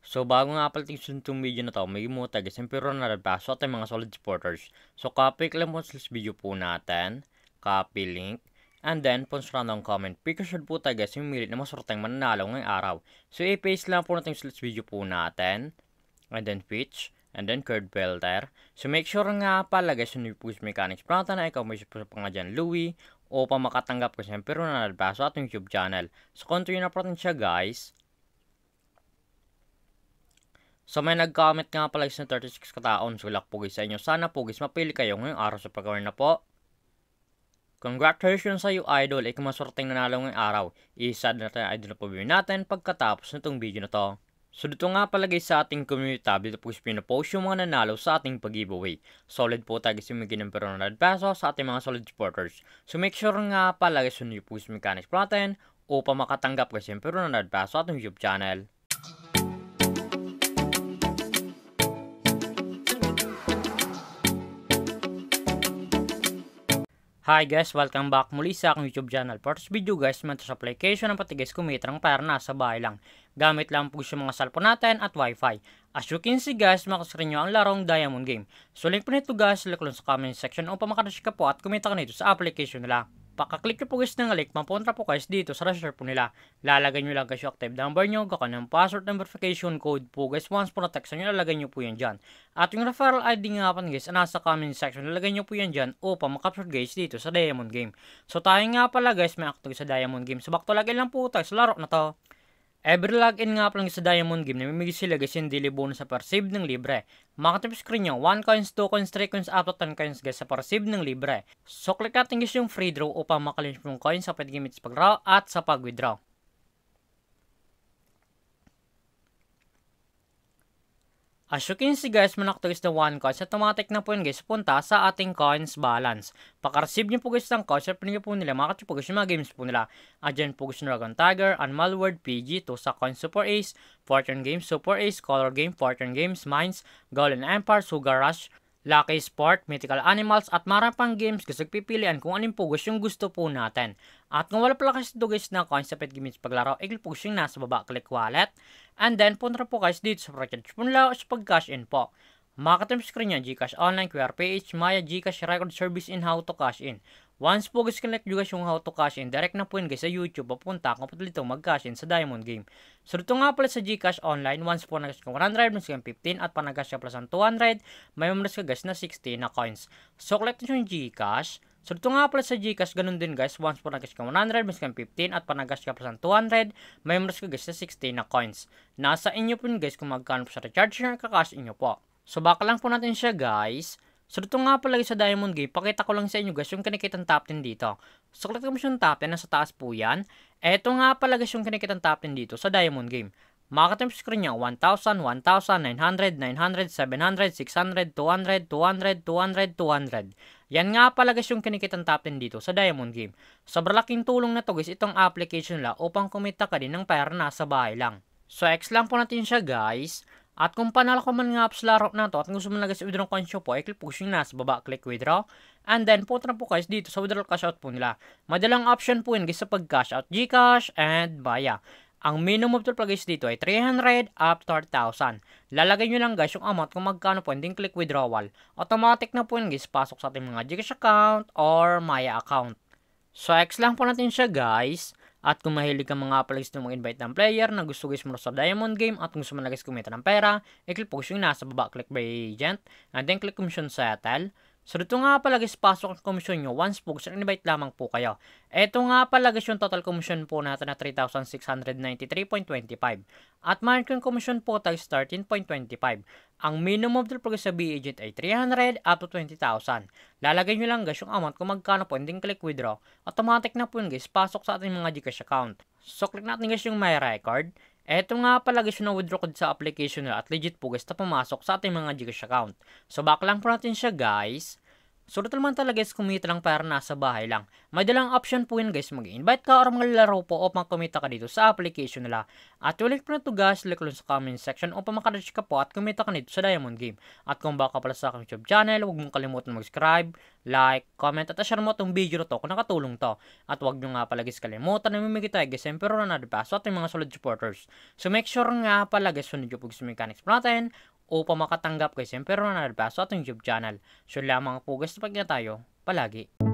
So, bago nga pala itong video na to, may muta guys, yung pero narabaso at mga solid supporters. So, copy lang po sa video po natin, copy link, and then, punch lang ng comment. Picture po tayo guys, yung milit na masurtang mananalo ngayong araw. So, i-paste lang po natin sa video po natin, and then pitch, and then curd filter. So, make sure nga pala guys, yung push mechanics prata na ikaw may support pa nga dyan, Louie, o pa makatanggap ko siya, pero narabaso at yung YouTube channel. So, continue na po natin siya guys. So may nag-comment nga pala sa 36 kataon. So luck po guys sa inyo. Sana po guys mapili kayo ngayong araw sa pag-aware na po. Congratulations sa iyo idol. Ikaw maswerteng nanalo ngayong araw. Isa na tayo idol na pabili natin pagkatapos nitong video na to. So dito nga pala guys sa ating community tab. Dito po guys pinapost yung mga nanalo sa ating pag-giveaway. Solid po tayo guys yung may ginang pero peso sa ating mga solid supporters. So make sure nga pala guys yung po guys mechanics po natin upang makatanggap guys yung pero peso sa ating YouTube channel. Hi guys, welcome back muli sa aking YouTube channel. For this video guys, man sa application ng pati guys kumita ng pera nasa bahay lang. Gamit lang po sa mga cellphone natin at wifi. As you can see guys, makasakrin nyo ang larong Diamond Game. So link po nito guys, look lang sa comment section upang makadash ka po at kumita ka nito sa application nila. Pakaklik nyo po guys ng link, mapunta po guys dito sa register po nila. Lalagay nyo lang guys yung active number nyo, gaka ng password and verification code po guys. Once po na-text nyo, lalagay nyo po yan dyan. At yung referral ID nga pa guys, nasa comment section, lalagay nyo po yan dyan upang makapsure guys dito sa Diamond Game. So tayo nga pala guys, may active sa Diamond Game. So back to lagay lang po tayo sa laro na to. Every login nga pala sa Diamond Game, namimigay sila guys yung daily bonus sa per-save ng libre. Makatip screen nyo, 1 coins, 2 coins, 3 coins, up to 10 coins guys sa per-save ng libre. So click natin guys yung free draw upang makalinch yung coins sa pwede gamit sa pag-draw at sa pag-withdraw. As you can see guys, manakto is the 1 coins. Automatic na po yun guys, punta sa ating coins balance. Paka-receive nyo po guys ng coins, pwede nyo po nila, makatip po guys yung mga games po nila. Adyan po guys yung Dragon Tiger, Animal World, PG, to sa Coins Super Ace, Fortune Games, Super Ace, Color Game, Fortune Games, Mines, Golden Empire, Sugar Rush, Lucky Sport, Mythical Animals, at marami pang games guys, nagpipilian kung anong po guys yung gusto po natin. At kung wala pala kasi ito guys na coins sa pet games paglaro, i-click po yung nasa baba, click wallet. And then, punta po guys dito sa recharge po nila o sa pag-cash in po. Makakatim screen nyo, Gcash Online, QRPH, Maya, Gcash, Record Service in how to cash in. Once po guys connect nyo guys yung how to cash in, direct na po yun guys sa YouTube, papunta kung po dito mag-cash in sa Diamond Game. So dito nga pala sa Gcash Online, once po nag-cash ka 100, mas 15 at panagas ka plus ng 200, may mamas ka guys na 60 na coins. So collect nyo yung Gcash. So dito nga pala sa Gcash, ganun din guys, once po nag-cash ka 100, mas 15 at panagas ka plus ng 200, may mamas ka guys na 60 na coins. Nasa inyo po guys kung magkano po sa recharge nyo, kakash inyo po. So baka lang po natin siya guys. So dito nga pala sa Diamond Game, pakita ko lang sa inyo guys yung kinikitang top 10 dito. So click mo yung top 10, nasa taas po yan. Eto nga pala guys yung kinikitang top 10 dito sa Diamond Game. Makakatim screen nyo, 1,000, 1,000, 900, 900, 700, 600, 200, 200, 200, 200. Yan nga pala guys yung kinikitang top 10 dito sa Diamond Game. Sobrang laking tulong na to guys itong application nila upang kumita ka din ng pera nasa bahay lang. So X lang po natin siya guys. At kung panalo ko man nga sa laro na to at gusto mo na guys withdraw coins nyo po, i-click po yung nasa baba, click withdraw. And then punta na po guys dito sa withdrawal cash out po nila. Madalang option po yun guys sa pag-cash out, Gcash and Maya. Ang minimum withdrawal guys dito ay 300 up to 1,000. Lalagay nyo lang guys yung amount kung magkano po, hindi click withdrawal. Automatic na po yun guys, pasok sa ating mga Gcash account or Maya account. So X lang po natin siya guys. At kung mahilig ka mga plays na mag-invite ng player na gusto guys mo sa Diamond Game at kung gusto mo na guys kumita ng pera, i-click po yung nasa baba, click by agent, and then click commission settle. So dito nga pala guys, pasok ang commission nyo once po gusto invite lamang po kayo. Eto nga pala guys yung total commission po natin na 3,693.25. At mayroon kong commission po tayo 13.25. Ang minimum withdrawal po guys sa B-Agent ay 300 up to 20,000. Lalagay nyo lang guys yung amount kung magkano po, hindi click withdraw. Automatic na po yun guys, pasok sa ating mga Gcash account. So click natin guys yung My Record. Eto nga pala guys yung na-withdraw ko sa application nila at legit po guys na pumasok sa ating mga Gcash account. So back lang po natin siya guys. Sulit naman talaga guys kumita lang para nasa bahay lang. May dalang option po yun guys, mag-invite ka or maglalaro po upang kumita ka dito sa application nila. At ulit po na ito guys, like lang sa comment section upang makareach ka po at kumita ka nito sa Diamond Game. At kung baka pala sa aking YouTube channel, huwag mong kalimutan mag-subscribe, like, comment at share mo itong video na to kung nakatulong to. At huwag nyo nga pala guys kalimutan na mamimigay tayo guys pero na paso at yung mga solid supporters. So make sure nga pala guys sunod yung gusto mechanics natin upang makatanggap guys pero na paso at yung YouTube channel. So lamang po guys pag na tayo palagi.